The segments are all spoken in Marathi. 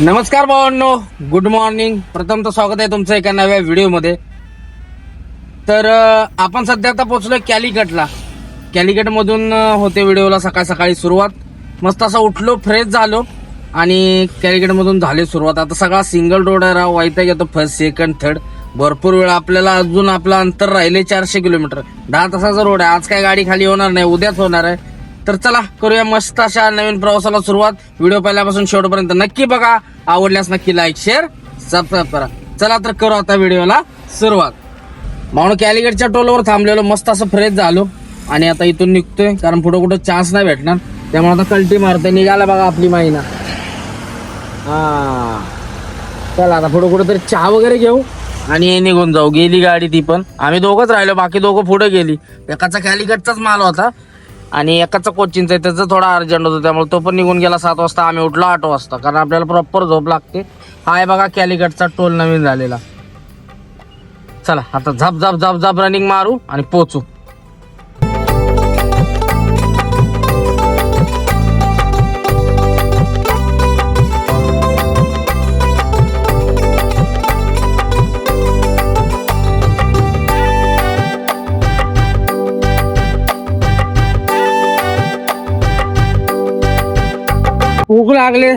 नमस्कार भावांनो, गुड मॉर्निंग. प्रथम तर स्वागत आहे तुमचं एका नव्या व्हिडिओमध्ये. तर आपण सध्या आता पोहोचलोय कॅलिकटला. कॅलिकट मधून होते व्हिडिओला सकाळ सकाळी सुरुवात. मस्त असं उठलो, फ्रेश झालो आणि कॅलिकट मधून झाली सुरुवात. आता सगळा सिंगल रोड आहे राव, वैताग येतो. फर्स्ट सेकंड थर्ड भरपूर वेळ. आपल्याला अजून आपलं अंतर राहिले 400 किलोमीटर. 10 तासाचा रोड आहे. आज काय गाडी खाली होणार नाही, उद्याच होणार आहे. तर चला करूया मस्त अशा नवीन प्रवासाला सुरुवात. व्हिडिओ पहिल्यापासून शेवटपर्यंत नक्की बघा. आवडल्यास नक्की लाईक शेअर सबस्क्राईब करा. चला तर करू आता व्हिडिओला सुरुवात. म्हणून कॅलिकटच्या टोलवर थांबलेलो, मस्त असं फ्रेश झालो आणि आता इथून निघतोय, कारण पुढे कुठं चान्स नाही भेटणार. त्यामुळे आता कल्टी मारतोय. निघाला बघा आपली माईना. हा चला आता पुढे कुठेतरी चहा वगैरे घेऊ आणि निघून जाऊ. गेली गाडी ती पण. आम्ही दोघंच राहिलो, बाकी दोघं पुढे गेली. एकाचा कॅलिकटचाच माल होता आणि एकाचा कोचिंगचा आहे, त्याचं थोडा अर्जंट होतं, त्यामुळे तो पण निघून गेला 7 वाजता. आम्ही उठलो 8 वाजता, कारण आपल्याला प्रॉपर झोप लागते. हा आहे बघा कॅलिकटचा टोल नवीन झालेला. चला आता झप झप झप झप रनिंग मारू आणि पोचू. भूक लागले,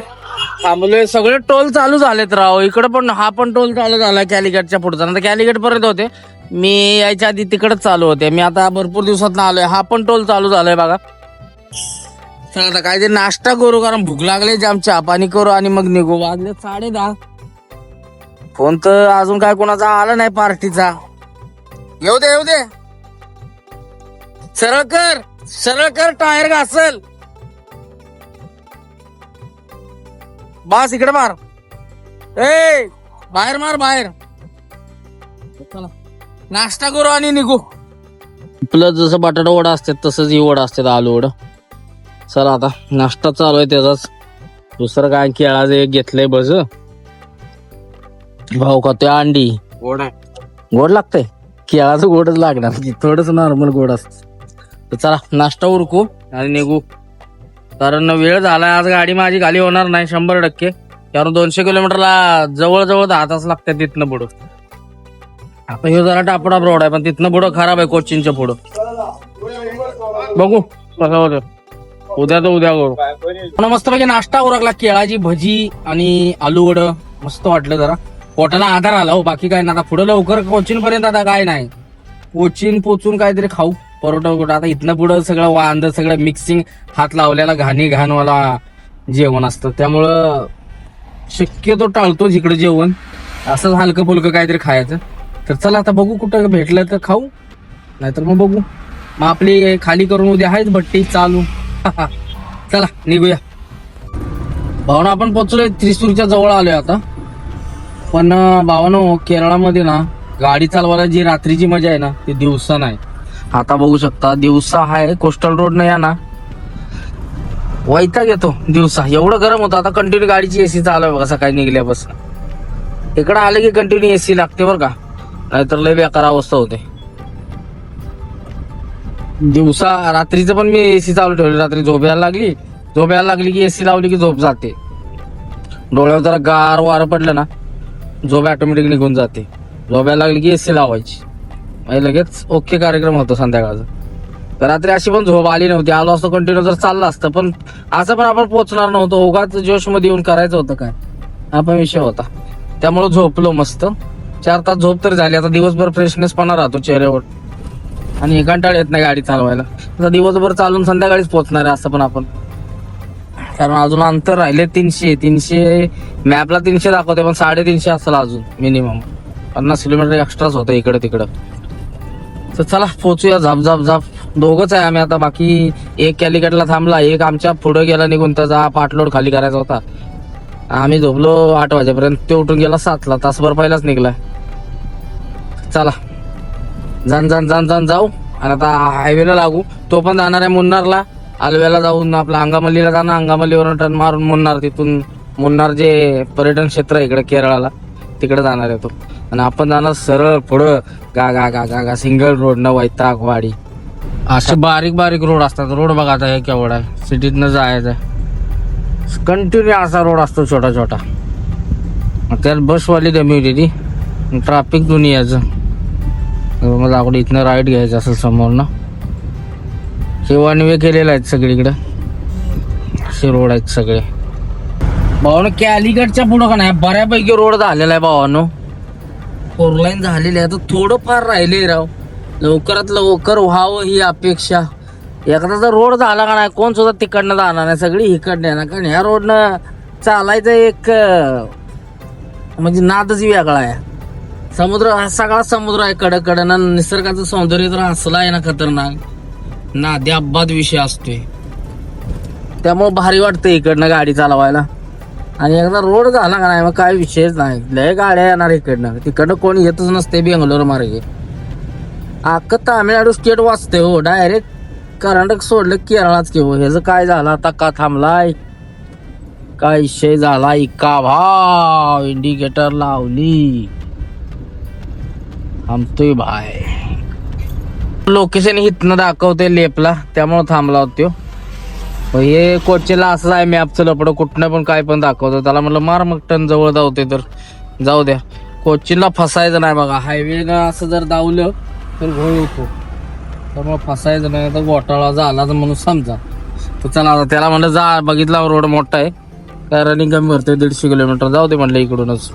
थांबलोय. सगळे टोल चालू झालेत राव. इकडे पण हा पण टोल चालू झाला कॅलिकटच्या पुढचा. नंतर कॅलिकट पर्यंत होते मी, यायच्या आधी तिकडेच चालू होते. मी आता भरपूर दिवसात आलोय. हा पण टोल चालू झालाय बघा. चला आता काहीतरी नाश्ता करू, कारण भूक लागली. जाम चहा पाणी करू आणि मग निघू. वाजले 10:30. फोन तर अजून काय कोणाचा आला नाही पार्टीचा. येऊ दे येऊ दे. सरळ कर टायर घासल. बस इकडे मार. ए बाहेर मार बाहेर. चला नाश्ता करू आणि निघू. प्लस जसं बटाटा वडा असते तसंच ही वडा असते, आलू वडा. चला आता नाश्ता चालू आहे त्याचाच. दुसरं काय केळाचं एक घेतलंय बस. भाऊ का ते अंडी गोड आहे, गोड लागतंय. केळाचं गोडच लागणार, थोडस नॉर्मल गोड असत. तर चला नाश्ता उरकू आणि निघू, कारण वेळ झाला. आज गाडी माझी खाली होणार नाही 100%, कारण 200 किलोमीटरला जवळजवळ 10 तास लागतात तिथनं पुढं. आता हे जरा टापडा रोड आहे, पण तिथनं पुढं खराब आहे. कोचिनच्या पुढं बघू कसं होतं. उद्या तर उद्या करू. मस्तपैकी नाश्ता उरकला. केळाची भजी आणि आलू वड मस्त वाटलं. जरा पोटाला आधार आला हो, बाकी काय ना. आता पुढं लवकर कोचिन पर्यंत आता काय नाही. कोचिन पोचून काहीतरी खाऊ परोठा वगैरे. आता इथनं पुढं सगळं वांद, सगळं मिक्सिंग, हात लावलेला घाणवाला जेवण असतं, त्यामुळं शक्यतो टाळतो जिकडे जेवण. असंच हलकं फुलकं काहीतरी खायचं. तर चला आता बघू, कुठं भेटलं तर खाऊ, नाहीतर मग बघू. मग आपली खाली करून उद्या आहेच भट्टी चालू. चला निघूया. भावना आपण पोचलोय, त्रिसूरच्या जवळ आलोय आता. पण भावानो, केरळामध्ये ना गाडी चालवायला जी रात्रीची मजा आहे ना, ती दिवसा नाही. आता बघू शकता दिवसा आहे कोस्टल रोड नाही ना, वैताग येतो दिवसा. एवढं गरम होतं. आता कंटिन्यू गाडीची एसी चालू आहे बघा सकाळी निघल्यापासून. इकडं आले की कंटिन्यू एसी लागते बरं का, नाहीतर लय बेकार अवस्था होते दिवसा. रात्रीचं पण मी एसी चालू ठेवली. रात्री झोप यायला लागली की एसी लावली की झोप जाते. डोळ्यावर जरा गार वारं पडलं ना, झोप ऑटोमॅटिक निघून जाते. झोप यायला लागली की एसी लावायची, लगेच ओके कार्यक्रम होतो संध्याकाळचा. रात्री अशी पण झोप आली नव्हती. आलो असतो कंटिन्यू जर चाललं असतं, पण असं पण आपण पोहोचणार नव्हतो. उगाच जोश मध्ये येऊन करायचं होतं काय, हा पण विषय होता. त्यामुळे झोपलो मस्त. 4 तास झोप तर झाली. आता दिवसभर फ्रेशनेस पण राहतो चेहऱ्यावर आणि कंटाळ येत नाही गाडी चालवायला. आता दिवसभर चालून संध्याकाळीच पोहोचणार आहे असं पण आपण, कारण अजून अंतर राहिले 300 मॅपला 300 दाखवते, पण 350 असेल अजून मिनिमम. 50 किलोमीटर एक्स्ट्राच होतं इकडं तिकडं. तर चला पोचूया झाप झाप झाप. दोघंच आहे आम्ही आता. बाकी एक कॅलिकटला थांबला, एक आमच्या पुढे गेला निघून. त्याचा पाठलोड खाली करायचा होता. आम्ही झोपलो 8 वाजेपर्यंत. ते उठून गेला 7ला, तासभर पहिलाच निघलाय. चला जाण जाऊ. आणि आता हायवेला लागू. तो पण जाणार आहे मुन्नारला. आलव्याला जाऊन आपला अंगामल्लीला जाणार. अंगामल्लीवरून टर्न मारून मुन्नार, तिथून मुन्नार जे पर्यटन क्षेत्र आहे इकडे केरळाला, तिकडे जाणार आहे तो. आणि आपण जाणार सरळ पुढं गा गा गा गा गा सिंगल रोड न वैतागवाडी. असे बारीक बारीक रोड असतात. रोड बघा आता हे केवढा आहे. सिटीतनं जायचं कंटिन्यू असा रोड असतो छोटा छोटा. त्यात बसवाली कमी होती ती, ट्रॅफिक दुनियाचं. मला आपण इथनं राईट घ्यायचं असेल समोर ना. हे वन वे केलेलं आहेत सगळीकडे, असे रोड आहेत सगळे. भावानो कॅलिकटच्या पुढं का नाही बऱ्यापैकी रोड झालेला आहे भावानो. 4 लाईन झालेली आहे, आता थोडं फार राहिले राव. लवकरात लवकर व्हावं ही अपेक्षा. एकदा जर रोड झाला का नाही कोण सुद्धा तिकडनं जाणार नाही, सगळी इकडनं येणार. कारण ह्या रोडनं चालायचं एक म्हणजे नादच वेगळा आहे. समुद्र हा सगळा समुद्र आहे कडकडनं. निसर्गाचं सौंदर्य तर असलं आहे ना खतरनाक, नाद्या अपघात विषय असतोय. त्यामुळे भारी वाटतं इकडनं गाडी चालवायला. आणि एकदा रोड झाला का नाही मग काय विषयच नाही. लय गाड्या येणार इकडनं, तिकडनं कोणी येतच नसते बेंगलोर मार्गे. अख्खं तामिळनाडू स्टेट वाचते हो. डायरेक्ट कर्नाटक सोडलं केरळाच की हो. ह्याचं काय झालं आता, का थांबलाय, काय विषय झाला. इका भाव इंडिकेटर लावली, थांबतोय भाय. लोकेशन इथनं दाखवते लेपला, त्यामुळे थांबला होतो. हे कोचेला असं आहे मॅपचं लपडं, कुठनं पण काय पण दाखवतं. त्याला म्हटलं मार मग टन जवळ धावते तर जाऊ द्या. कोचीला फसायचं नाही बघा. हायवेनं असं जर धावलं तर घोळ होतो, त्यामुळे फसायचं नाही. तर घोटाळा झाला तर म्हणून समजा. तर चला आता त्याला म्हणलं जा, बघितला रोड मोठा आहे, काय रनिंग कमी भरते 150 किलोमीटर, जाऊ दे म्हटलं इकडूनच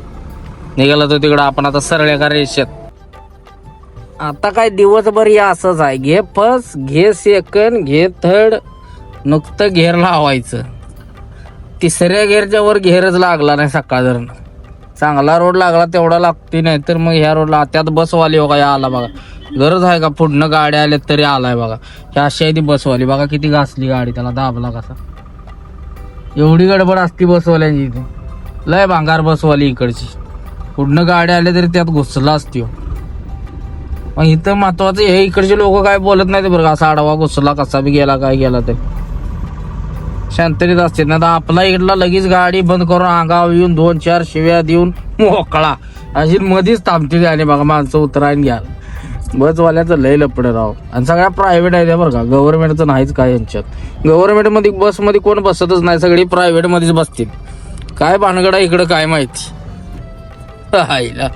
निघाला तो तिकडं. आपण आता सरळ का रेषेत. आता काय दिवसभर या असंच आहे. घे फर्स्ट, घे सेकंड, घे थर्ड, नुकतं घेर लावायचं. तिसऱ्या घेरच्या वर घेरच लागला नाही सकाळ जर. चांगला रोड लागला तेवढा लागते, नाही तर मग ह्या रोडला त्यात बसवाली हो का आला बघा. गरज आहे का पुढनं गाड्या आल्या तरी आलाय बघा. ह्या अशी आहे ती बसवाली बघा, किती घासली गाडी, त्याला दाबला कसा. एवढी गडबड असती बसवाल्यांची इथे, लय भांगार बसवाली इकडची. पुढनं गाड्या आल्या तरी त्यात घुसला असती. मग इथं महत्वाचं हे, इकडचे लोक काय बोलत नाही बरं का. असा आडवा घुसला कसा बी गेला काय गेला ते शांततेत असते ना. तर आपला इकडला लगेच गाडी बंद करून अंगावर येऊन 2-4 शिव्या देऊन मोकळा अशी मध्येच थांबते झाली बघा. माणसं उतरायला घ्या. बसवाल्याचं लय लपडे राव. आणि सगळ्या प्रायव्हेट आहे बरं का, गव्हर्नमेंटचं नाहीच काय यांच्यात. गव्हर्नमेंटमध्ये बसमध्ये कोण बसतच नाही, सगळी प्रायव्हेट मध्येच बसतील. काय भानगड आहे इकडं काय माहिती. आईला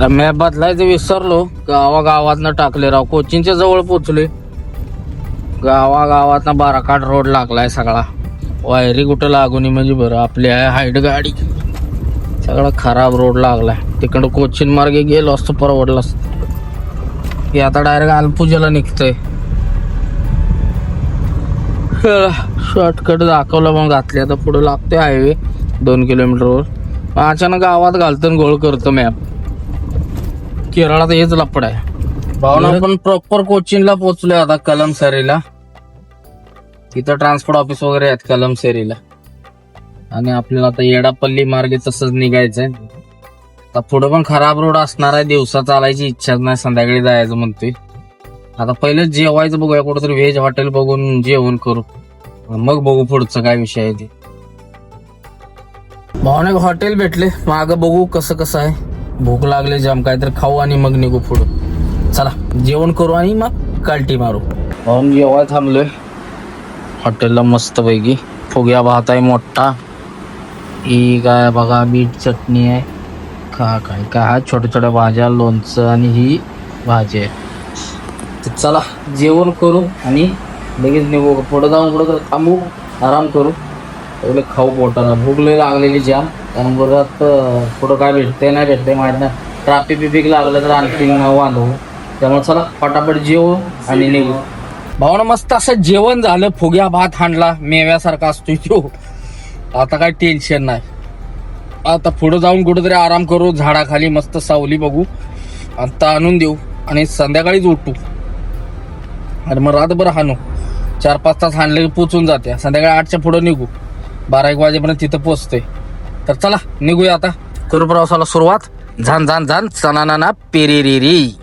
मॅप बदलायचं विसरलो, गावागावातनं टाकले राव. कोचिंगच्या जवळ पोचले, गावागावातनं बाराकाठ रोड लागलाय सगळा. वायरी कुठं लागून म्हणजे बरं, आपली आहे हाईट गाडी. सगळा खराब रोड लागलाय. तिकडं कोचिंग मार्गे गेलो असतो परवडलं असतं. हे आता डायरेक्ट अलपुजाला निघतंय. शॉर्टकट दाखवलं मग घातली. आता पुढे लागतोय हायवे 2 किलोमीटरवर. अचानक गावात घालतं गोळ करतो मॅप. केरळात हेच लपड आहे भावना. आपण प्रॉपर कोचिंगला पोहोचलोय आता, कलमसरीला. तिथं ट्रान्सपोर्ट ऑफिस वगैरे आहेत कलमसरीला. आणि आपल्याला आता येडापल्ली मार्गे तसंच निघायचंय. आता पुढं पण खराब रोड असणार आहे, दिवसा चालायची इच्छाच नाही, संध्याकाळी जायचं म्हणतोय. आता पहिलं जेवायचं बघूया, कुठंतरी व्हेज हॉटेल बघून जेवण करू, मग बघू पुढचं काय विषय आहे ते. भावना हॉटेल भेटले, मागं बघू कसं कसं आहे. भूक लागले जाम, काहीतरी खाऊ आणि मग निघू पुढं. चला जेवण करू आणि मग कालटी मारू. भाऊन जेवाय थांबलोय हॉटेलला मस्त पैकी. फुग्या भात आहे मोठा, ही काय बघा बीट चटणी आहे, काय काय छोट्या छोट्या भाज्या, लोणचं आणि ही भाजी आहे. तर चला जेवण करू आणि लगेच निघू. पुढं जाऊन पुढं थांबू, आराम करू, एवढे खाऊ पोटाला. भूक लई लागलेली जाम. कारण बरं पुढं काय भेटते नाही भेटते माहीत नाही. ट्रॅफिक बिफिक लागलं तर आणखी वांधू. त्यामुळे चला फटाफट जेवू आणि निघू. भावना मस्त असं जेवण झालं, फुग्या भात हाणला, मेव्यासारखा असतो तो. आता काय टेन्शन नाही. आता पुढं जाऊन कुठेतरी आराम करू, झाडाखाली मस्त सावली बघू, आता आणून देऊ आणि संध्याकाळीच उठू. आणि मग रातभर हाणू. 4-5 तास हाणले की पोचून जाते. संध्याकाळी 8च्या पुढं निघू, 12-1 वाजेपर्यंत तिथं पोचते. तर चला निघूया आता, करू प्रवासाला सुरुवात. झान झान झान सणाना पेरेरेरी.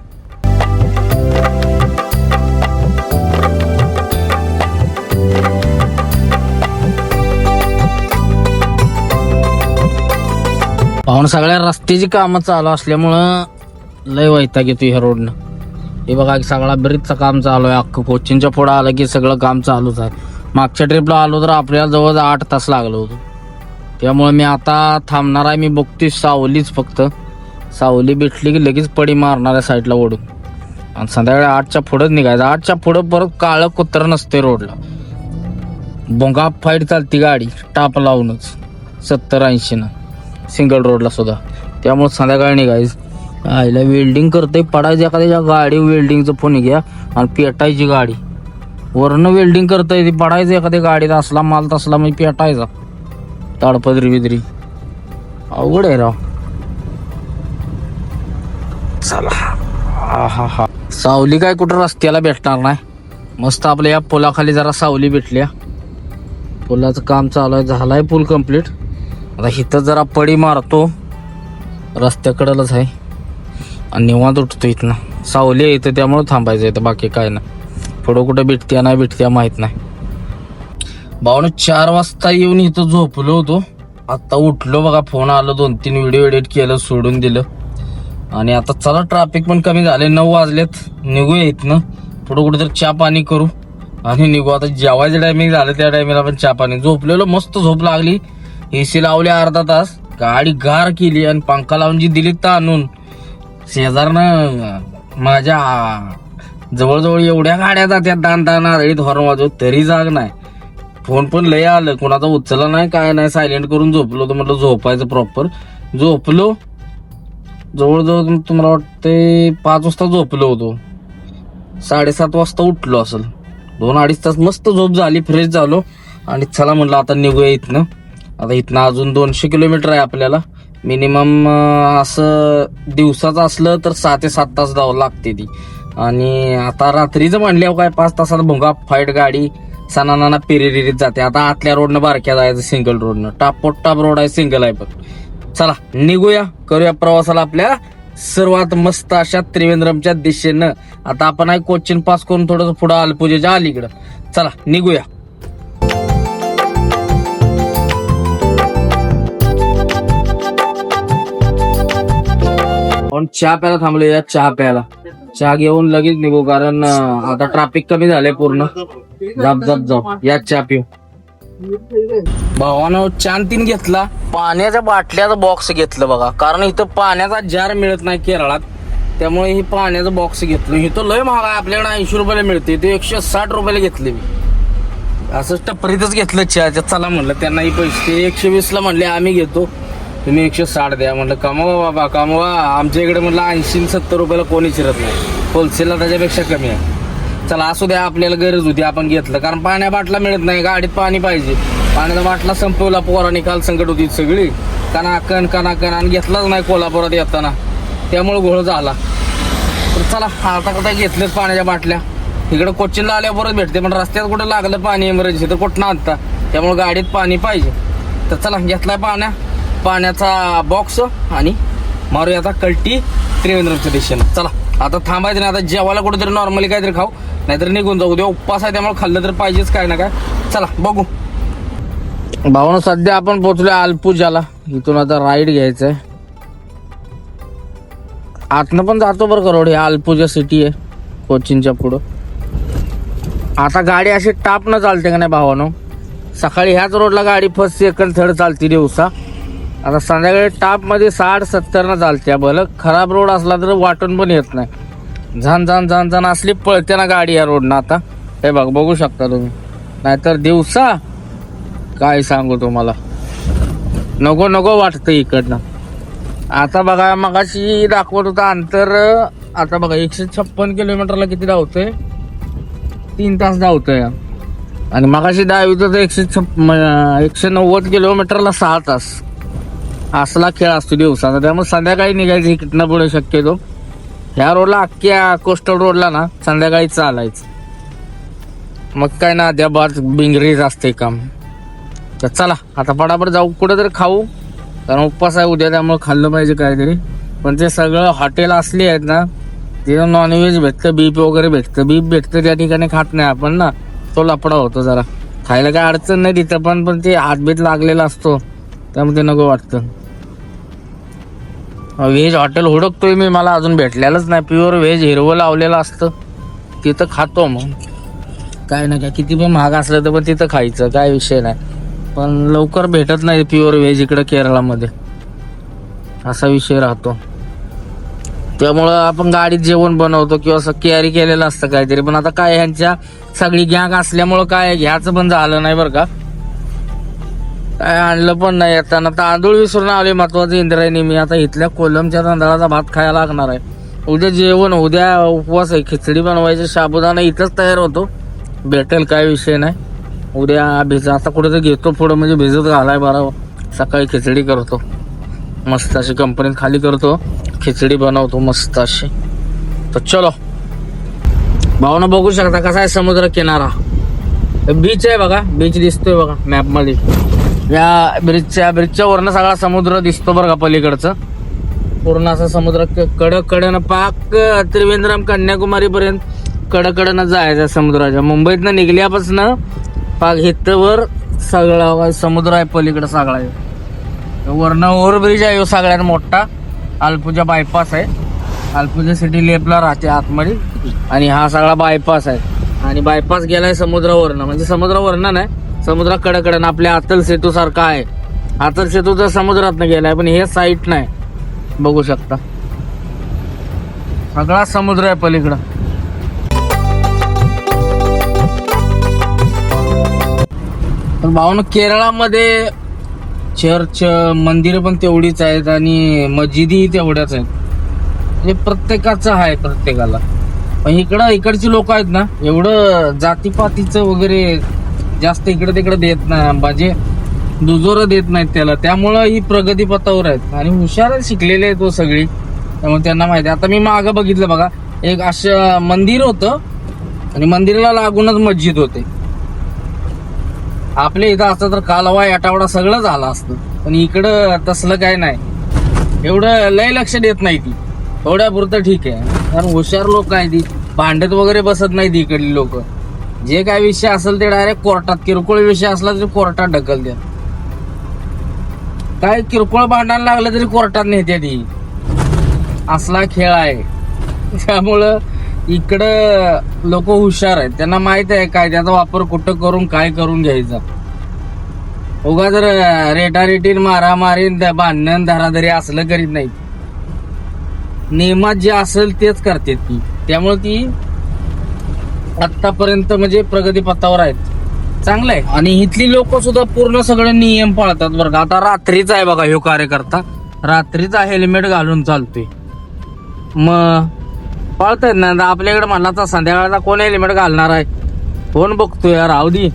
पाहून सगळ्या रस्त्याची कामं चालू असल्यामुळं लय वैताग येतो ह्या रोडनं. हे बघा सगळा ब्रिजचं काम चालू आहे. अख्खं कोचिनच्या पुढं आलं की सगळं काम चालूच आहे. मागच्या ट्रिपला आलो तर आपल्याला जवळ 8 तास लागलं होतं. त्यामुळे मी आता थांबणार आहे. मी बघतोय सावलीच, फक्त सावली भेटली की लगेच पडी मारणार आहे साईडला ओढून आणि संध्याकाळी 8च्या पुढंच निघायचं. 8च्या पुढं परत काळं कुत्र नसते रोडला. बोंगा फाईट चालती गाडी टाप लावूनच 70-80 सिंगल रोडला सुद्धा. त्यामुळे संध्याकाळी निघायचं. आईला वेल्डिंग करते पडायचं एखाद्या गाडी, वेल्डिंगचं फोन घ्या आणि पेटायची गाडी. वरनं वेल्डिंग करता ती पडायचं एखाद्या गाडीत. असला माल तसला म्हणजे पेटायचा ताडपदरी बिदरी. अवघड आहे राव. चला हा हा. सावली काय कुठं रस्त्याला भेटणार नाही. मस्त आपल्या या पुलाखाली जरा सावली भेटल्या. पुलाचं काम चालू आहे. झालाय पूल कम्प्लीट. आता इथं जरा पडी मारतो. रस्त्याकडलंच आहे आणि निवांत उठतो इथनं. सावली आहे इथं त्यामुळे थांबायचं इथं, बाकी काय नाही. पुढं कुठं भेटत्या नाही भेटत्या माहीत नाही. भाऊनं 4 वाजता येऊन इथं झोपलो होतो. आता उठलो बघा, फोन आलो. 2-3 व्हिडिओ एडिट केलं, सोडून दिलं. आणि आता चला ट्रॅफिक पण कमी झाले. 9 वाजलेत. निघूया इथनं. पुढं कुठं तर चहा पाणी करू आणि निघू. आता जेवायचं टायमिंग झालं, त्या टायमिंगला पण चहा पाणी. झोपलेलो, मस्त झोप लागली. AC लावली अर्धा तास, गाडी गार केली आणि पंखा लावून जी दिली ताणून. शेजारनं माझ्या जवळजवळ एवढ्या गाड्या जात्यात दान नारळीत हॉर्न वाजवत, तरी जाग नाही. फोन पण लय आलं, कोणाचा उचलला नाही काय नाही. सायलेंट करून झोपलो होतो. म्हटलं झोपायचं प्रॉपर. झोपलो जवळजवळ तुम्हाला वाटते 5 वाजता झोपलो होतो. 7:30 वाजता उठलो असेल. 2-2.5 तास मस्त झोप झाली, फ्रेश झालो आणि चला म्हटलं आता निघूया इथनं. आता इथनं अजून 200 किलोमीटर आहे आपल्याला मिनिमम. असं दिवसाचं असलं तर 6 ते 7 तास जावं लागते ती. आणि आता रात्रीचं म्हणल्यावर काय 5 तासात भोंगा फाईट गाडी सणाना पेरीरीत जाते. आता आतल्या रोडनं बारक्या जायचं, सिंगल रोडनं. टाप रोड आहे, सिंगल आहे. पण चला निघूया, करूया प्रवासाला आपल्या सर्वात मस्त अशा त्रिवेंद्रमच्या दिशेनं. आता आपण आहे कोचिन पास करून थोडंसं पुढं अलीपुजेच्या अलीकडं. चला निघूया. चहा प्यायला थांबलो. या चहा प्यायला, चहा घेऊन लगेच निघू, कारण आता ट्रॅफिक कमी झालंय पूर्ण. जाप या चहा पिऊ. भावानं 4-3 घेतला. पाण्याच्या बाटल्याचा बॉक्स घेतलं बघा, कारण इथं पाण्याचा जार मिळत नाही केरळात. त्यामुळे ही पाण्याचं बॉक्स घेतलं. इथं लय महाग आहे, आपल्याकडे 80 रुपयाला मिळते. ते 160 रुपयाला घेतले मी. असंच टपरीतच घेतलं चहाच्या. चला म्हणलं त्यांना ही पैसे 120ला म्हणले आम्ही घेतो, तुम्ही 160 द्या. म्हटलं कमावा बाबा कमावा. आमच्या इकडे म्हटलं 80-70 रुपयाला कोणी चिरत नाही. होलसेलला त्याच्यापेक्षा कमी आहे. चला असू द्या, आपल्याला गरज होती आपण घेतलं. कारण पाण्या बाटला मिळत नाही, गाडीत पाणी पाहिजे. पाण्याचा बाटला संपवला पोरांनी काल, संकट होती सगळी. कणाकण आणि घेतलाच नाही कोल्हापुरात येताना, त्यामुळे घोळ झाला. तर चला आता घेतलेच पाण्याच्या बाटल्या. इकडे कोचिनला आल्यावर परत भेटते, पण रस्त्यात कुठं लागलं पाणी इमर्जन्सी तर कुठं आणता. त्यामुळे गाडीत पाणी पाहिजे. तर चला घेतलाय पाण्याचा बॉक्स आणि मारूया आता कल्टी त्रिवेंद्रमच्या दिशेनं. चला आता थांबायचं नाही. आता जेवायला कुठेतरी नॉर्मली काहीतरी खाऊ, नाहीतर निघून जाऊ. उद्या उपवास आहे त्यामुळे खाल्लं तर पाहिजेच काय ना काय. चला बघू. भावानं सध्या आपण पोहोचलोय अल्पुजाला. इथून आता राईड घ्यायचंय. आतनं पण जातो बरं का रोड. हे अल्पुजा सिटी आहे कोचिनच्या पुढं. आता गाडी अशी टाप न चालते का नाही भावानं. सकाळी ह्याच रोडला गाडी फर्स्ट सेकंड थर्ड चालते दिवसा. आता संध्याकाळी टापमध्ये 60-70 चालते. भलं खराब रोड असला तर वाटून पण येत नाही. झान असली पळते ना गाडी या रोडनं. आता हे बघू शकता तुम्ही. नाहीतर दिवसा काय सांगू तुम्हाला, नको वाटतं इकडनं. आता बघा मगाशी दाखवत होता अंतर. आता बघा 156 किलोमीटरला किती धावतोय, 3 तास धावतोय. आणि मगाशी दहावीचं 190 किलोमीटरला 6 तास. असला खेळ असतो दिवसाचा. त्यामुळे संध्याकाळी निघायचं इकडनं पुढे शक्यतो. ह्या रोडला अख्ख्या कोस्टल रोडला ना संध्याकाळी चालायचं. मग काय ना अद्याबाद बिंगरीच असते काम. तर चला आता पटापट जाऊ, कुठं तरी खाऊ, कारण उपवास आहे उद्या त्यामुळे खाल्लं पाहिजे काहीतरी. पण ते सगळं हॉटेल असली आहेत ना, तिथं नॉनव्हेज भेटतं, बीफ वगैरे भेटतं. बीफ भेटतं त्या ठिकाणी खात नाही आपण ना, तो लपडा होतो जरा. खायला काय अडचण नाही तिथं, पण ते हातबीत लागलेला असतो त्यामुळे ते नको वाटतं. व्हेज हॉटेल हुडकतोय मी, मला अजून भेटलेलंच नाही. प्युअर व्हेज हिरवं लावलेलं असतं तिथं खातो. मग काय ना काय किती पण महाग असलं तर पण तिथं खायचं, काय विषय नाही. पण लवकर भेटत नाही प्युअर व्हेज इकडं केरळामध्ये, असा विषय राहतो. त्यामुळं आपण गाडीत जेवण बनवतो किंवा असं कॅरी केलेलं असतं काहीतरी. पण आता काय ह्यांच्या सगळी गॅंग असल्यामुळं काय घ्यायचं पण झालं नाही बरं का. काय आणलं पण नाही. येताना तांदूळ विसरून आले महत्वाचं इंद्रायणी. मी आता इथल्या कोलमच्या तांदळाचा भात खायला लागणार आहे. उद्या जेवण, उद्या उपवास आहे, खिचडी बनवायची, साबुदाणा इथंच तयार होतो, भेटेल काय विषय नाही. उद्या आता कुठं तर घेतो पुढं, म्हणजे भिजत घालाय बरं. सकाळी खिचडी करतो मस्त अशी, कंपनीत खाली करतो, खिचडी बनवतो मस्त अशी. तर चलो भावना, बघू शकता कसा आहे समुद्र किनारा. बीच आहे बघा, बीच दिसतोय बघा मॅप मध्ये. या ब्रिजच्या वरनं सगळा समुद्र दिसतो बरं का, पलीकडचं पूर्ण असं समुद्र कडकडनं पाक त्रिवेंद्रम कन्याकुमारी पर्यंत कडकडनं जायचं समुद्राच्या. मुंबईतनं निघल्यापासून पाक हितवर सगळा समुद्र आहे पलीकडं सगळा. वरनं ओव्हरब्रिज आहे सगळ्यात मोठा, आलपुजा बायपास आहे. आलपुजा सिटी लेपला राहते आतमध्ये, आणि हा सगळा बायपास आहे. आणि बायपास गेलाय समुद्रावरनं, म्हणजे समुद्रावरनं नाही, समुद्राकडकडनं आपल्या अतल सेतू सारखा आहे. अतल सेतू तर समुद्रातनं गेलाय, पण हे साईट नाही. बघू शकता सगळा समुद्र आहे पलीकडं. तर भावना, केरळामध्ये चर्च, मंदिरं पण तेवढीच आहेत आणि मस्जिदी तेवढ्याच आहेत. म्हणजे प्रत्येकाचं आहे प्रत्येकाला. पण इकडची लोक आहेत ना, एवढं जातीपातीचं वगैरे जास्त इकडे तिकडे देत नाही, म्हणजे दुजोरं देत नाहीत त्याला. त्यामुळं ही प्रगतीपथावर आहेत आणि हुशार शिकलेले आहेत तो सगळी, त्यामुळे त्यांना माहिती आहे. आता मी मागं बघितलं बघा, एक असं मंदिर होतं आणि मंदिराला लागूनच मस्जिद होते. आपल्या इथं असतं तर कालवा आठवडा सगळं झालं असतं, पण इकडं तसलं काय नाही. एवढं लय लक्ष देत नाही ती, थोड्या पुरतं ठीक आहे. कारण हुशार लोक आहे ती, भांडत वगैरे बसत नाही ती इकडली लोक. जे काय विषय असेल ते डायरेक्ट कोर्टात, किरकोळ विषय असला तरी कोर्टात ढकलतात. काय किरकोळ भांडण लागलं तरी कोर्टात नेते ती, असला खेळ आहे. त्यामुळं इकडं लोक हुशार आहेत, त्यांना माहित आहे कायद्याचा वापर कुठं करून काय करून घ्यायचा. उगा जर रेटारेटीन मारामारी भांडण धराधरी असलं करीत नाही, नियमात जे असेल तेच करते ती. त्यामुळे ती आतापर्यंत म्हणजे प्रगतीपथावर आहेत, चांगलं आहे. आणि इथली लोक सुद्धा पूर्ण सगळे नियम पाळतात बरं का. आता रात्रीचा आहे बघा ह्यो कार्यकर्ता, रात्रीचा हेल्मेट घालून चालतोय. मग पाळतायत ना, आपल्याकडे म्हणला तर संध्याकाळचा कोण हेल्मेट घालणार आहे, कोण बघतोय यार, अवधी.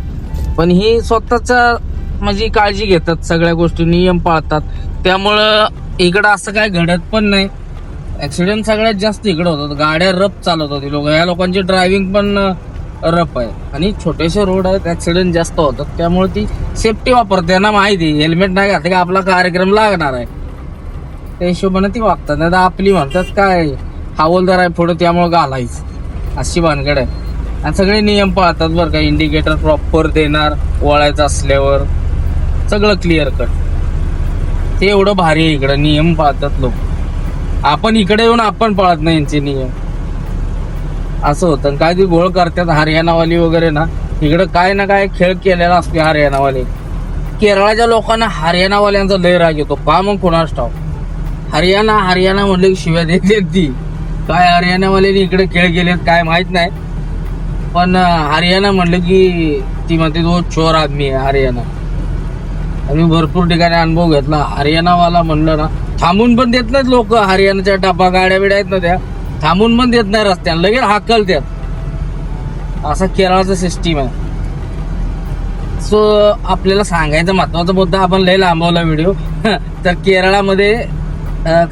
पण ही स्वतःच्या म्हणजे काळजी घेतात, सगळ्या गोष्टी नियम पाळतात. त्यामुळं इकडं असं काय घडत पण नाही. ऍक्सिडेंट सगळ्यात जास्त इकडे होतात, गाड्या रफ चालवत होती लोक. या लोकांची ड्रायव्हिंग पण रफ आहे आणि छोटेसे रोड आहेत, ऍक्सिडेंट जास्त होतात. त्यामुळे ती सेफ्टी वापरते, त्यांना माहिती हेल्मेट नाही घातलं की आपला कार्यक्रम लागणार आहे, त्या हिशोबाने ती वागतात. नाही तर आपली म्हणतात काय हवालदार आहे पुढे त्यामुळे घालायचं, अशी भानगड आहे. आणि सगळे नियम पाळतात बरं का. इंडिकेटर प्रॉपर देणार, वळायचं असल्यावर सगळं क्लिअर कट. ते एवढं भारी आहे इकडं, नियम पाळतात लोक. आपण इकडे येऊन आपण पाळत नाही यांचे नियम, असं होतं. काय ती गोळ करतात हरियाणावाली वगैरे ना, इकडं काय ना काय खेळ केलेला असते हरियाणावाले. केरळाच्या लोकांना हरियाणावाल्यांचा लय राग येतो, का मग कोणाच ठाव. हरियाणा म्हणले की शिव्या देते ती. काय हरियाणावाल्यांनी इकडे खेळ केलेत काय माहित नाही, पण हरियाणा म्हणलं की ती म्हणते तो चोर आदमी आहे हरियाणा. आम्ही भरपूर ठिकाणी अनुभव घेतला. हरियाणावाला म्हणलं ना, थांबून पण देत नाहीत लोक. हरियाणाच्या टपा गाड्या बिड्या आहेत ना, त्या थांबून पण देत नाही रस्त्यानं, लगेच हाकलतात. असा केरळाचा सिस्टीम आहे. सो आपल्याला सांगायचा महत्वाचा मुद्दा, आपण लय लांबवला व्हिडिओ. तर केरळामध्ये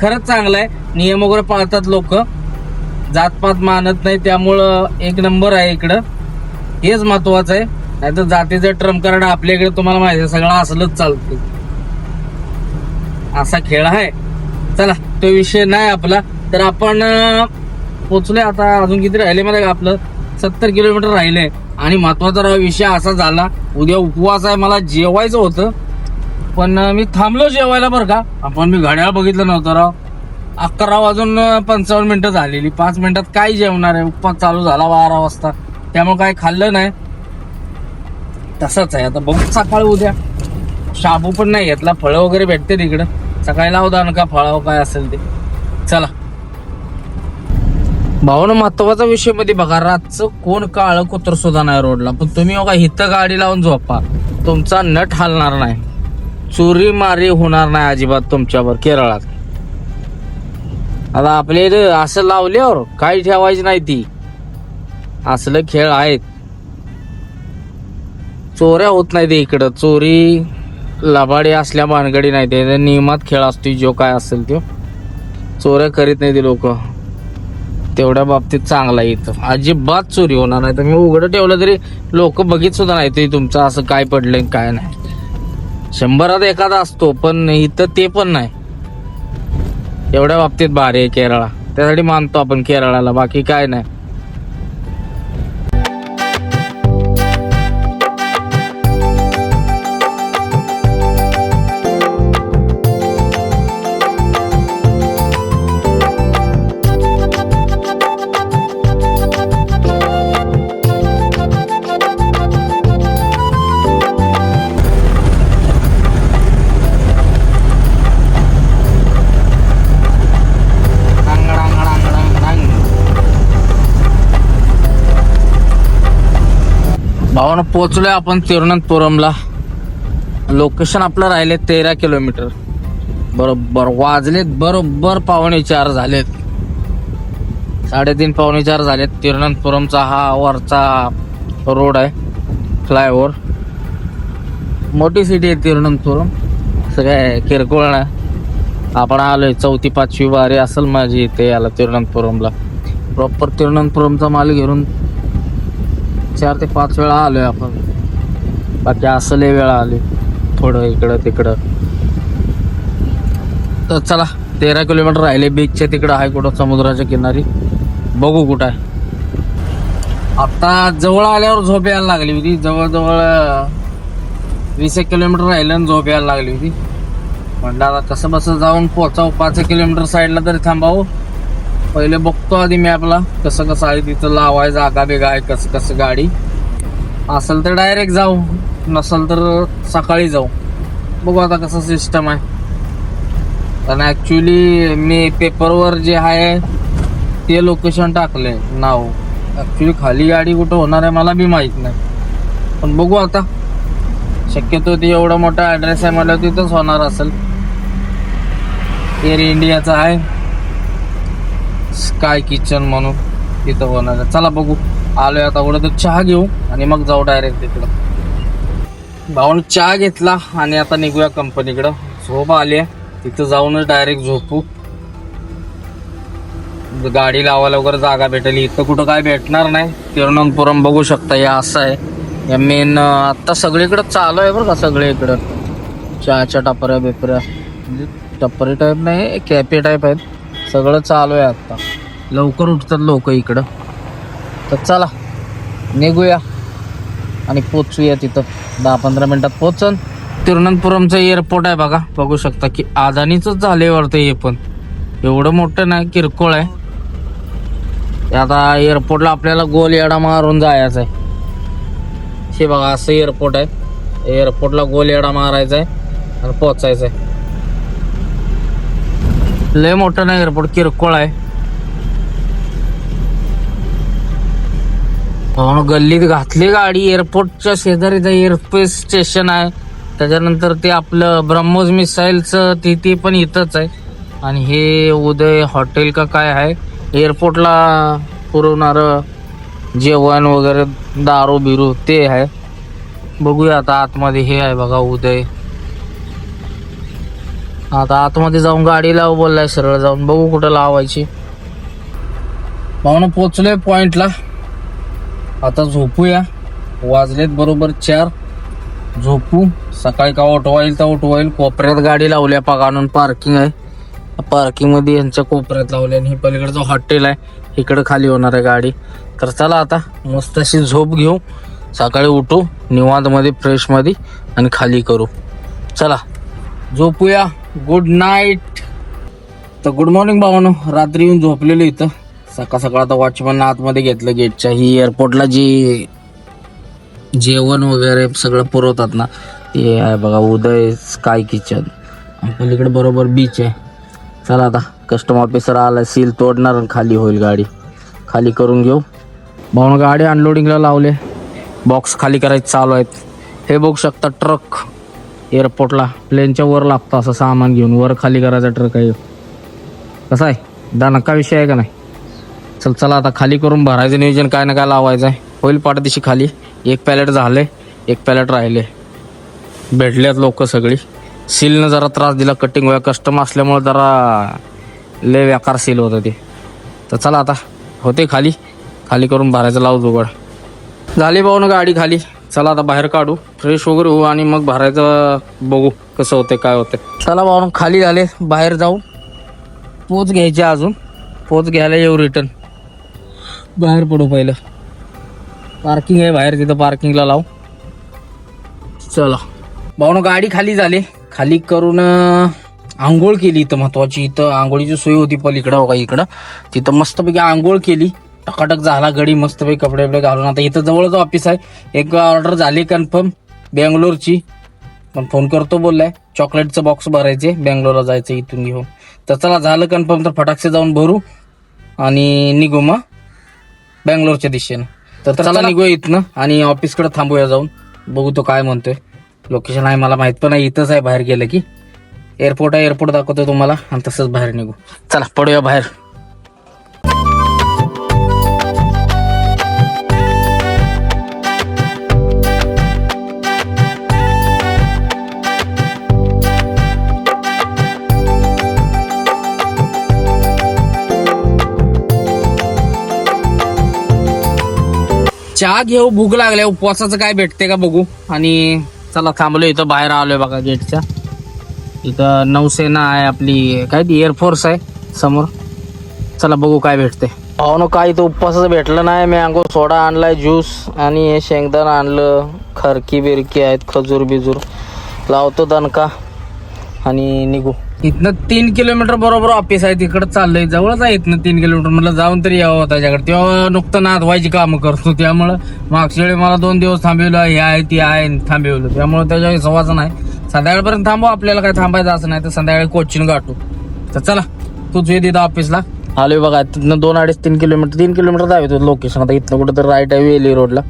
खरंच चांगलं आहे, नियम वगैरे पाळतात लोक, जातपात मानत नाही. त्यामुळं एक नंबर आहे इकडं, हेच महत्वाचं आहे. नाही तर जातीचं ट्रम्प कार्ड आपल्याकडे तुम्हाला माहिती आहे सगळं असलंच चालतं, असा खेळ आहे. चला तो विषय नाही आपला. तर आपण पोचलोय आता. अजून किती राहिले मला, आपलं 70 किलोमीटर राहिले. आणि महत्वाचा विषय असा झाला, उद्या उपवास आहे, मला जेवायचं होतं पण मी थांबलो जेवायला बरं का. आपण मी घड्याळ बघितलं नव्हतं राव, 11 वाजून 55 मिनिटं झालेली. 5 मिनिटात काय जेवणार आहे? उपवास चालू झाला 12 वाजता, त्यामुळे काय खाल्लं नाही. तसंच आहे आता. बघू सकाळी उद्या. शाबू पण नाही घेतला. फळं वगैरे भेटते तिकडं. सकाळी लावू का फळावं काय असेल ते. चला भाऊनं महत्वाचा विषय मध्ये बघा, रातचं कोण काळं कुत्र सुद्धा नाही रोडला, पण तुम्ही बघा इथं गाडी लावून झोपा, तुमचा नट हलणार नाही, चोरी मारी होणार नाही अजिबात तुमच्यावर केरळात. आता आपले असं लावल्यावर काही ठेवायची नाही ती. असलं खेळ आहेत. चोऱ्या होत नाही ते इकडं. चोरी लबाडी असल्या भानगडी नाही, ते नियमात खेळ असतो जो काय असेल तो. चोऱ्या करीत नाही ते लोक. तेवढ्या बाबतीत चांगला आहे इथं. अजिबात चोरी होणार नाही. तर मी उघडं ठेवलं तरी लोक बघित सुद्धा नाही ते तुमचं असं काय पडलंय काय नाही. 100त एखादा असतो, पण इथं ते पण नाही. एवढ्या बाबतीत भारी आहे केरळ. त्यासाठी मानतो आपण केरळाला, बाकी काय नाही. भावानं पोहोचलोय आपण तिरुवनंतपुरमला. लोकेशन आपलं राहिले 13 किलोमीटर. बरोबर वाजलेत बरोबर 3:45 झालेत. 3:30 4:45 झालेत. तिरुवनंतपुरमचा हा वरचा रोड आहे, फ्लायओव्हर. मोठी सिटी आहे तिरुवनंतपुरम, सगळ्या किरकोळ नाही. आपण आलोय 4th 5वी वारी असेल माझी इथे याला तिरुवनंतपुरमला. प्रॉपर तिरुवनंतपुरमचा माल घेऊन 4 ते 5 वेळा आलोय आपण. बाकी असं लय वेळा आले, थोडं इकडं तिकडं. तर चला 13 किलोमीटर राहिले. बीचच्या तिकडं आहे कुठं, समुद्राच्या किनारी. बघू कुठं आहे. आता जवळ आल्यावर झोप यायला लागली होती. जवळजवळ 20 किलोमीटर राहिलं आणि झोप यायला लागली होती. म्हणलं आता कसं बसं जाऊन पोचावं. 5 किलोमीटर साईडला तरी थांबावं. पहिले बघतो आधी मॅपला कसं कसं आहे तिथं लावाय जागा बिगा आहे, कसं कसं गाडी असेल तर डायरेक्ट जाऊ, नसेल तर सकाळी जाऊ. बघू आता कसं सिस्टम आहे. कारण ऍक्च्युली मी पेपरवर जे आहे ते लोकेशन टाकलंय नाव. ऍक्च्युली खाली गाडी कुठं होणार आहे मला बी माहित नाही, पण बघू आता. शक्यतो ते एवढा मोठा ऍड्रेस आहे मला तिथंच होणार असेल. एअर इंडियाचा आहे स्काय किचन म्हणून, तिथं होणार आहे. चला बघू. आलोय आता. एवढं तर चहा घेऊ आणि मग जाऊ डायरेक्ट तिकडं. भाऊन चहा घेतला आणि आता निघूया कंपनीकडं. झोप आली आहे, तिथं जाऊनच डायरेक्ट झोपू. गाडी लावायला वगैरे जागा भेटेल. इथं कुठं काय भेटणार नाही. तिरुवनंतपुरम बघू शकता, या असं आहे. या मेन आता सगळीकडं चालू आहे बरं का. सगळे इकडं चहाच्या टपऱ्या बिपऱ्या, म्हणजे टपरी टाईप नाही, कॅफे टाईप आहेत. सगळं चालू आहे आता. लवकर उठतात लोक इकडं. तर चला निघूया आणि पोचूया तिथं. 10-15 मिनिटात पोचन. तिरुवनंतपुरमचं एअरपोर्ट आहे बघा. बघू शकता की अदानीच झाले वाटतं हे, पण एवढं मोठं नाही, किरकोळ आहे. आता एअरपोर्टला आपल्याला गोल येडा मारून जायचं आहे. हे बघा असं एअरपोर्ट आहे. एअरपोर्टला गोल येडा मारायचा आहे आणि पोचायचं आहे. लय मोठं नाही एअरपोर्ट, किरकोळ आहे. गल्लीत घातली गाडी. एअरपोर्टच्या शेजारीचं एअरस्पेस स्टेशन आहे. त्याच्यानंतर ते आपलं ब्रह्मोस मिसाईलचं ते पण इथंच आहे. आणि हे उदय हॉटेल का काय आहे. एअरपोर्टला पुरवणार जेवण वगैरे, दारू बिरू ते आहे. बघूया आता आतमध्ये. हे आहे बघा उदय. आता आतमध्ये जाऊन गाडी लाव बोललाय, सरळ जाऊन बघू कुठं लावायची. भावना पोचलोय पॉइंटला. आता झोपूया. वाजलेत बरोबर 4. झोपू. सकाळी का उठवाईल तर उठवाईल. कोपऱ्यात गाडी लावल्या आणून. पार्किंग आहे, पार्किंग मध्ये यांच्या कोपऱ्यात लावल्या. आणि पलीकडचं हॉटेल आहे, इकडं खाली होणार आहे गाडी. तर चला आता मस्त अशी झोप घेऊ. सकाळी उठू निवांत मध्ये, फ्रेश मध्ये, आणि खाली करू. चला झोपूया. Good night. तर गुड मॉर्निंग भावानो. रात्री येऊन झोपलेलो इथं. सकाळ सकाळ आता वॉचमॅन आतमध्ये घेतलं गेटच्या. ही एअरपोर्टला जी जेवण वगैरे सगळं पुरवतात ना, ते आहे बघा उदय स्काय किचन. पलीकडे बरोबर बीच आहे. चला आता कस्टम ऑफिसर आला, सील तोडणार आणि खाली होईल गाडी. खाली करून घेऊ भाऊन. गाडी अनलोडिंगला लावले, बॉक्स खाली करायचे चालू आहेत. हे बघू शकता ट्रक एअरपोर्टला प्लेनच्या वर लागतो असं सामान घेऊन. वर खाली करायचा ट्रक आहे. कसा आहे दानका विषय आहे का नाही. चला आता खाली करून भरायचं नियोजन काय ना काय लावायचं आहे. होईल पाठदिशी खाली. एक पॅलेट झाले, एक पॅलेट राहिले. भेटल्यात लोक सगळी. सीलनं जरा त्रास दिला, कटिंग वगैरे कस्टम असल्यामुळे जरा लय व्याकार सील होतं ते. तर चला आता होते खाली. खाली करून भरायचं लावू जुगाड. झाली भाऊ ना गाडी खाली. चला आता बाहेर काढू, फ्रेश वगैरे होऊ आणि मग भरायचं बघू कसं होते काय होते. चला भाऊ खाली झाले, बाहेर जाऊ. पोच घ्यायचे अजून. पोच घ्यायला येऊ रिटर्न. बाहेर पडू पहिलं. पार्किंग आहे बाहेर, तिथं पार्किंगला लावू. चला भाऊ गाडी खाली झाली. खाली करून आंघोळ केली. इथं महत्वाची, इथं आंघोळीची सोय होती पलीकडं बघा इकडं. तिथं मस्तपैकी आंघोळ केली, टकाटक झाला गडी मस्तपैकी कपडे बिपडे घालून. आता इथं जवळच ऑफिस आहे. एक ऑर्डर झाली कन्फर्म बेंगलोरची, पण फोन करतो बोललाय. चॉकलेटचं बॉक्स भरायचे, बेंगलोरला जायचं इथून घेऊन. तर चला झालं कन्फर्म, तर फटाकसे जाऊन भरू आणि निघू मग बेंगलोरच्या दिशेनं. तर चला निघूया इथनं आणि ऑफिसकडे थांबूया जाऊन. बघू तो काय म्हणतोय. लोकेशन आहे मला माहित पण नाही, इथंच आहे. बाहेर गेलं की एअरपोर्ट आहे, एअरपोर्ट दाखवतो तुम्हाला आणि तसंच बाहेर निघू. चला पडूया बाहेर. चहा घेऊ, भूक लागल्या. उपवासाचं काय भेटते का बघू. आणि चला थांबलो इथं, बाहेर आलोय बघा गेटच्या इथं. नौसेना आहे आपली, काय ती एअरफोर्स आहे समोर. चला बघू काय भेटते. भावनो काय इथं उपवासाचं भेटलं नाही. मँगो सोडा आणलाय, ज्यूस आणि हे शेंगदाण आणलं. खरकी बिरकी आहेत, खजूर बिजूर. लावतो दणका आणि निघू. इथनं 3 किलोमीटर बरोबर ऑफिस आहे. तिकडं चाललंय, जवळच आहे इथनं 3 किलोमीटर. म्हटलं जाऊन तरी यावं त्याच्याकडे. तेव्हा नुकतं नादवायची कामं करतो, त्यामुळं मागच्या वेळी मला 2 दिवस थांबवलं. हे आहे ती आहे थांबवलं, त्यामुळे त्याच्या सवाच नाही. संध्याकाळपर्यंत थांबू, आपल्याला काय थांबायचं असं नाही. तर संध्याकाळी कोचिन गाठू. तर चला तूच ये तिथं ऑफिसला. आलोय बघा तिथनं 2-2.5-3 किलोमीटर. 3 किलोमीटर जावे लोकेशन. आता इथनं कुठं तर राईट आहे, वेली रोडला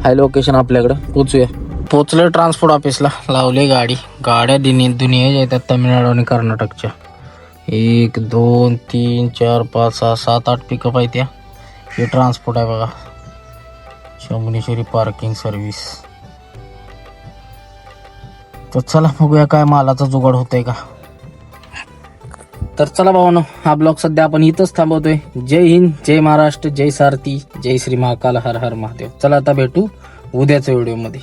आहे लोकेशन आपल्याकडं. पोचूया. पोचलं ट्रान्सपोर्ट ऑफिसला, लावले गाडी. गाड्या दुनिया येतात तामिळनाडू आणि कर्नाटकच्या. 1 2 3 4 5 6 7 8 पिकअप आहे. त्या हे ट्रान्सपोर्ट आहे बघा, शंभुनेश्वरी पार्किंग सर्व्हिस. तर चला बघूया काय मालाचा जुगाड होतंय का. तर चला भावानो, हा ब्लॉग सध्या आपण इथंच थांबवतोय. जय हिंद, जय महाराष्ट्र, जय सारथी, जय श्री महाकाल, हर हर महादेव. चला आता भेटू उद्याच्या व्हिडिओमध्ये.